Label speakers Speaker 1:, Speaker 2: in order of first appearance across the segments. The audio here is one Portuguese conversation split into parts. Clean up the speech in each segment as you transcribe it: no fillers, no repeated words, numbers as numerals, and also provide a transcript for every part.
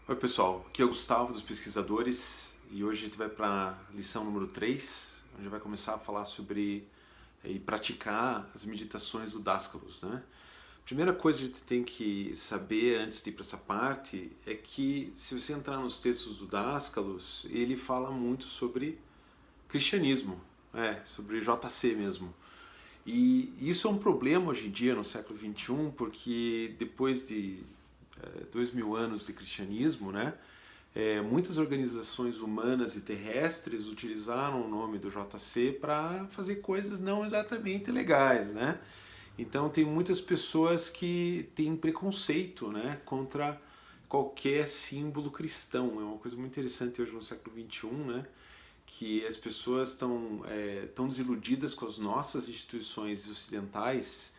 Speaker 1: Oi pessoal, aqui é o Gustavo dos Pesquisadores e hoje a gente vai para a lição número 3, onde vai começar a falar sobre e praticar as meditações do Dascalos, né? Primeira coisa que a gente tem que saber antes de ir para essa parte é que se você entrar nos textos do Dascalos, ele fala muito sobre cristianismo, sobre JC mesmo. E isso é um problema hoje em dia, no século XXI, porque depois de 2000 anos de cristianismo, né, muitas organizações humanas e terrestres utilizaram o nome do JC para fazer coisas não exatamente legais, né? Então tem muitas pessoas que têm preconceito, né, contra qualquer símbolo cristão. É uma coisa muito interessante hoje no século XXI, né? Que as pessoas estão tão desiludidas com as nossas instituições ocidentais,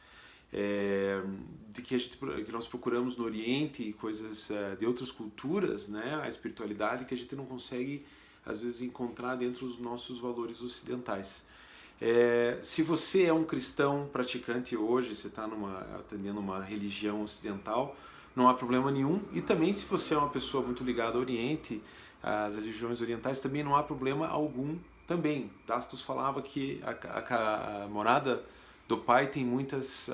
Speaker 1: de que nós procuramos no Oriente coisas de outras culturas, né, a espiritualidade que a gente não consegue às vezes encontrar dentro dos nossos valores ocidentais. Se você é um cristão praticante hoje, você está atendendo uma religião ocidental, não há problema nenhum. E também se você é uma pessoa muito ligada ao Oriente, às religiões orientais, também não há problema algum também. Dastos falava que a morada do Pai tem muitas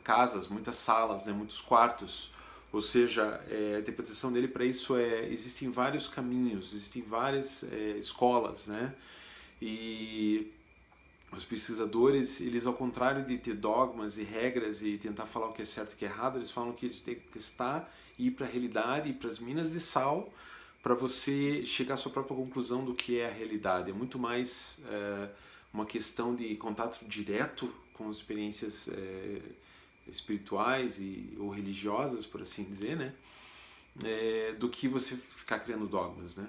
Speaker 1: casas, muitas salas, né, muitos quartos. Ou seja, a interpretação dele para isso existem vários caminhos, existem várias escolas, né? E os pesquisadores, eles ao contrário de ter dogmas e regras e tentar falar o que é certo e o que é errado, eles falam que a gente tem que testar e ir para a realidade, ir para as minas de sal, para você chegar à sua própria conclusão do que é a realidade. É muito mais uma questão de contato direto com experiências espirituais ou religiosas, por assim dizer, né? Do que você ficar criando dogmas, né?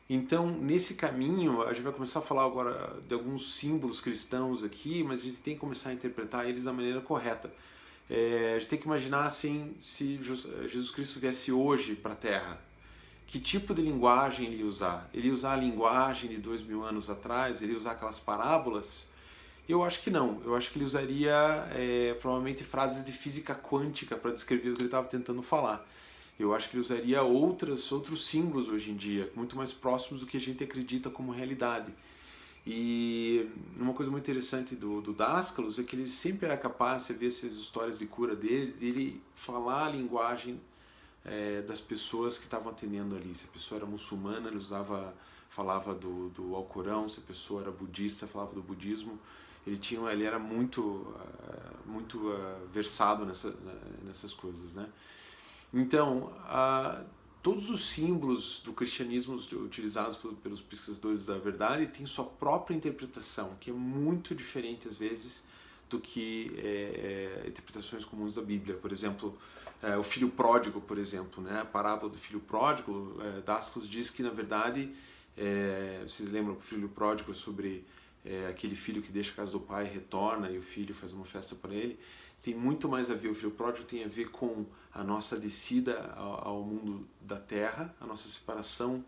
Speaker 1: Então, nesse caminho, a gente vai começar a falar agora de alguns símbolos cristãos aqui, mas a gente tem que começar a interpretar eles da maneira correta. A gente tem que imaginar assim, se Jesus Cristo viesse hoje para a Terra, que tipo de linguagem ele ia usar? Ele ia usar a linguagem de 2000 anos atrás? Ele ia usar aquelas parábolas? Eu acho que não. Eu acho que ele usaria provavelmente frases de física quântica para descrever o que ele estava tentando falar. Eu acho que ele usaria outros símbolos hoje em dia, muito mais próximos do que a gente acredita como realidade. E uma coisa muito interessante do Dascalos é que ele sempre era capaz, você vê essas histórias de cura dele falar a linguagem das pessoas que estavam atendendo ali. Se a pessoa era muçulmana, ele falava do Alcorão; se a pessoa era budista, falava do budismo. Ele era muito versado nessas coisas, né? Então, todos os símbolos do cristianismo utilizados pelos pesquisadores da verdade têm sua própria interpretação, que é muito diferente às vezes do que interpretações comuns da Bíblia. Por exemplo, o filho pródigo, por exemplo, né? A parábola do filho pródigo, Dasclos diz que na verdade, vocês lembram que o filho pródigo sobre aquele filho que deixa a casa do pai, retorna e o filho faz uma festa para ele. Tem muito mais a ver, o filho pródigo tem a ver com a nossa descida ao mundo da terra, a nossa separação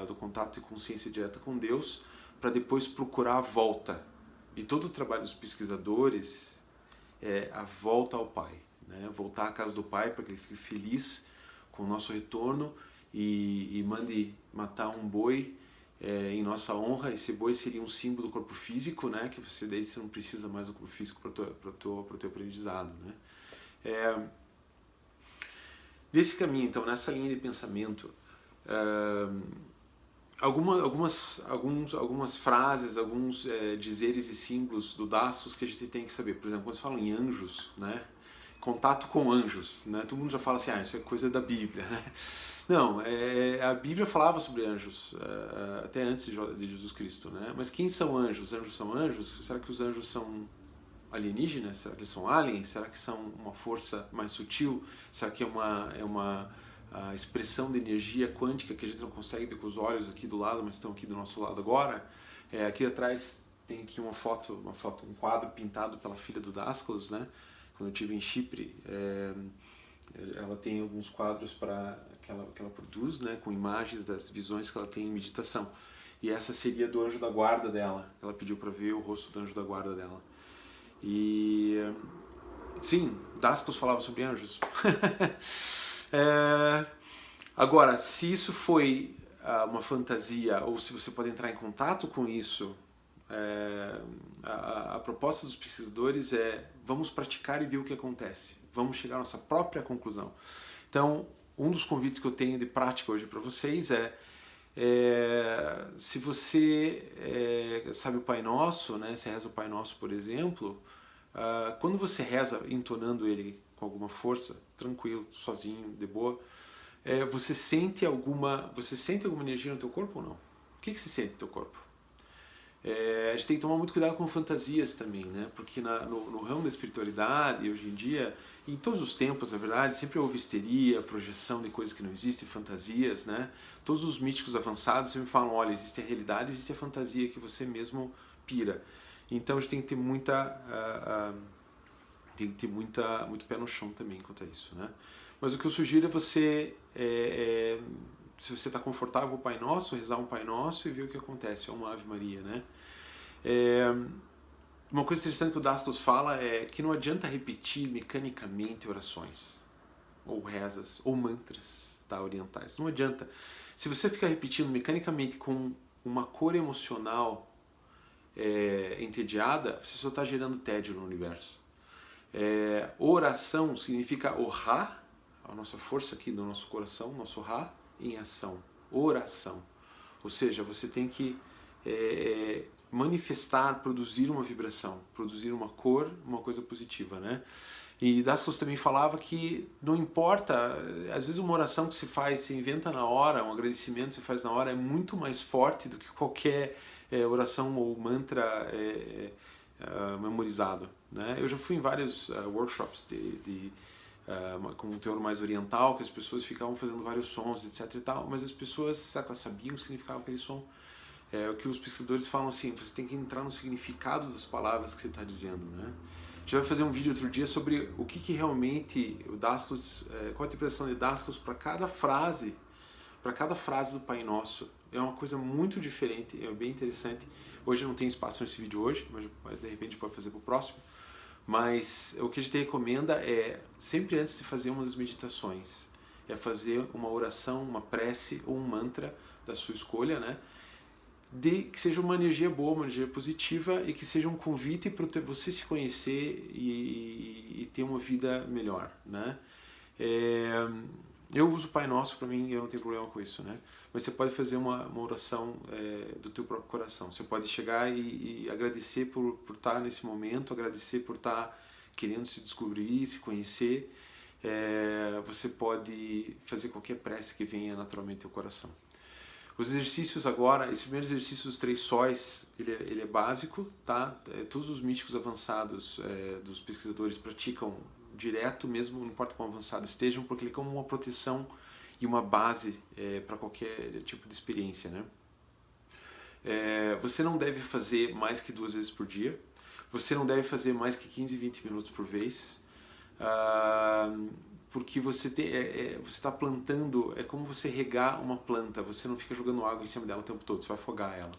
Speaker 1: do contato e consciência direta com Deus, para depois procurar a volta. E todo o trabalho dos pesquisadores é a volta ao Pai, né? Voltar à casa do Pai para que ele fique feliz com o nosso retorno e mande matar um boi em nossa honra. Esse boi seria um símbolo do corpo físico, né? Que daí você não precisa mais do corpo físico para o teu aprendizado, né? Nesse caminho, então, nessa linha de pensamento, algumas frases, alguns dizeres e símbolos do Dastos que a gente tem que saber. Por exemplo, quando se fala em anjos, né? Contato com anjos, né? Todo mundo já fala assim, isso é coisa da Bíblia, né? Não, a Bíblia falava sobre anjos até antes de Jesus Cristo, né? Mas quem são anjos? Anjos são anjos? Será que os anjos são alienígenas? Será que eles são aliens? Será que são uma força mais sutil? Será que é uma a expressão de energia quântica que a gente não consegue ver com os olhos aqui do lado, mas estão aqui do nosso lado agora? Aqui atrás tem aqui uma foto, um quadro pintado pela filha do Dascalos, né? Quando eu estive em Chipre, ela tem alguns quadros que ela produz, né, com imagens das visões que ela tem em meditação. E essa seria do anjo da guarda dela. Ela pediu para ver o rosto do anjo da guarda dela. E sim, Dasclos falava sobre anjos. Agora, se isso foi uma fantasia ou se você pode entrar em contato com isso, a proposta dos pesquisadores é: vamos praticar e ver o que acontece, vamos chegar à nossa própria conclusão. Então, um dos convites que eu tenho de prática hoje para vocês se você sabe o Pai Nosso, né, você reza o Pai Nosso, por exemplo, quando você reza entonando ele com alguma força, tranquilo, sozinho, de boa, você sente alguma energia no teu corpo ou não? O que você sente no teu corpo? A gente tem que tomar muito cuidado com fantasias também, né? Porque no ramo da espiritualidade, hoje em dia, em todos os tempos, na verdade, sempre houve histeria, projeção de coisas que não existem, fantasias, né? Todos os místicos avançados sempre falam: olha, existe a realidade, existe a fantasia que você mesmo pira. Então a gente tem que ter muito pé no chão também quanto a isso, né? Mas o que eu sugiro é você, se você está confortável com o Pai Nosso, rezar um Pai Nosso e ver o que acontece, ou uma Ave Maria, né? Uma coisa interessante que o Dastos fala é que não adianta repetir mecanicamente orações, ou rezas, ou mantras, tá, orientais. Não adianta. Se você ficar repetindo mecanicamente com uma cor emocional entediada, você só está gerando tédio no universo. Oração significa orá, a nossa força aqui do nosso coração, nosso Ra, em ação. Oração. Ou seja, você tem que manifestar, produzir uma vibração, produzir uma cor, uma coisa positiva, né? E Dastos também falava que não importa, às vezes uma oração que se faz, se inventa na hora, um agradecimento que se faz na hora é muito mais forte do que qualquer oração ou mantra memorizado, né? Eu já fui em vários workshops com um teor mais oriental, que as pessoas ficavam fazendo vários sons, etc e tal, mas as pessoas, será que elas sabiam o que significava aquele som? O que os pesquisadores falam assim: você tem que entrar no significado das palavras que você está dizendo, né? A gente vai fazer um vídeo outro dia sobre o que realmente o Dastos, qual a interpretação de Dastos para cada frase do Pai Nosso. É uma coisa muito diferente, é bem interessante. Hoje não tem espaço nesse vídeo hoje, mas de repente pode fazer para o próximo. Mas o que a gente recomenda é, sempre antes de fazer uma das meditações, é fazer uma oração, uma prece ou um mantra da sua escolha, né? Que seja uma energia boa, uma energia positiva e que seja um convite para você se conhecer e ter uma vida melhor, né? Eu uso o Pai Nosso, para mim, eu não tenho problema com isso, né? Mas você pode fazer uma oração do teu próprio coração. Você pode chegar e agradecer por estar nesse momento, agradecer por estar querendo se descobrir, se conhecer. Você pode fazer qualquer prece que venha naturalmente ao coração. Os exercícios agora, esse primeiro exercício dos 3 sóis, ele é básico, tá? Todos os místicos avançados dos pesquisadores praticam direto, mesmo não importa quão avançados estejam, porque ele é como uma proteção e uma base para qualquer tipo de experiência, né? Você não deve fazer mais que 2 vezes por dia, você não deve fazer mais que 15, 20 minutos por vez, porque você está plantando, é como você regar uma planta, você não fica jogando água em cima dela o tempo todo, você vai afogar ela.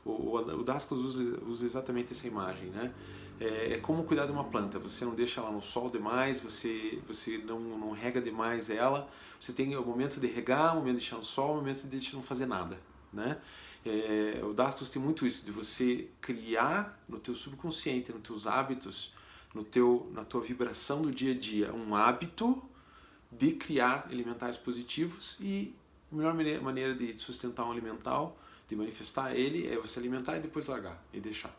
Speaker 1: O Dastos usa exatamente essa imagem, né? É como cuidar de uma planta, você não deixa ela no sol demais, você não rega demais ela, você tem o momento de regar, o momento de deixar no sol, o momento de deixar não fazer nada, né? O Dastos tem muito isso, de você criar no teu subconsciente, nos teus hábitos, na tua vibração do dia a dia, um hábito de criar elementares positivos, e a melhor maneira de sustentar um elemental, de manifestar ele, é você alimentar e depois largar e deixar.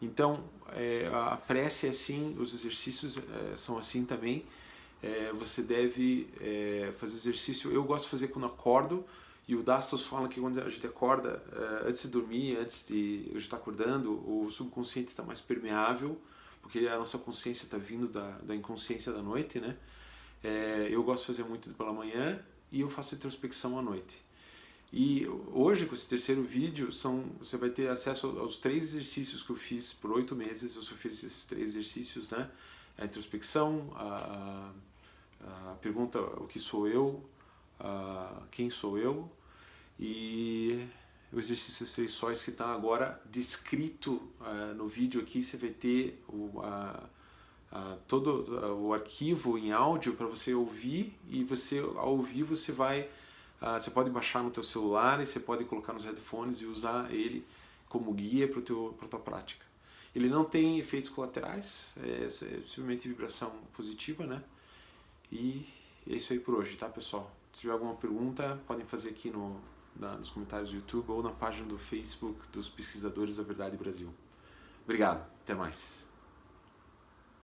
Speaker 1: Então, a prece é assim, os exercícios são assim também. Você deve fazer exercício. Eu gosto de fazer quando acordo, e o Dastos fala que quando a gente acorda, antes de dormir, antes de a gente estar acordando, o subconsciente está mais permeável, porque a nossa consciência está vindo da inconsciência da noite, né? Eu gosto de fazer muito pela manhã e eu faço introspecção à noite. E hoje, com esse terceiro vídeo, você vai ter acesso aos 3 exercícios que eu fiz por 8 meses. Eu só fiz esses 3 exercícios, né? A introspecção, a pergunta: o que sou eu? Quem sou eu? E o exercício dos 3 sóis, que está agora descrito no vídeo aqui. Você vai ter todo o arquivo em áudio para você ouvir, e você, ao ouvir, você vai... você pode baixar no teu celular e você pode colocar nos headphones e usar ele como guia para a tua prática. Ele não tem efeitos colaterais, é simplesmente vibração positiva, né? E é isso aí por hoje, tá, pessoal? Se tiver alguma pergunta, podem fazer aqui nos comentários do YouTube ou na página do Facebook dos Pesquisadores da Verdade Brasil. Obrigado, até mais.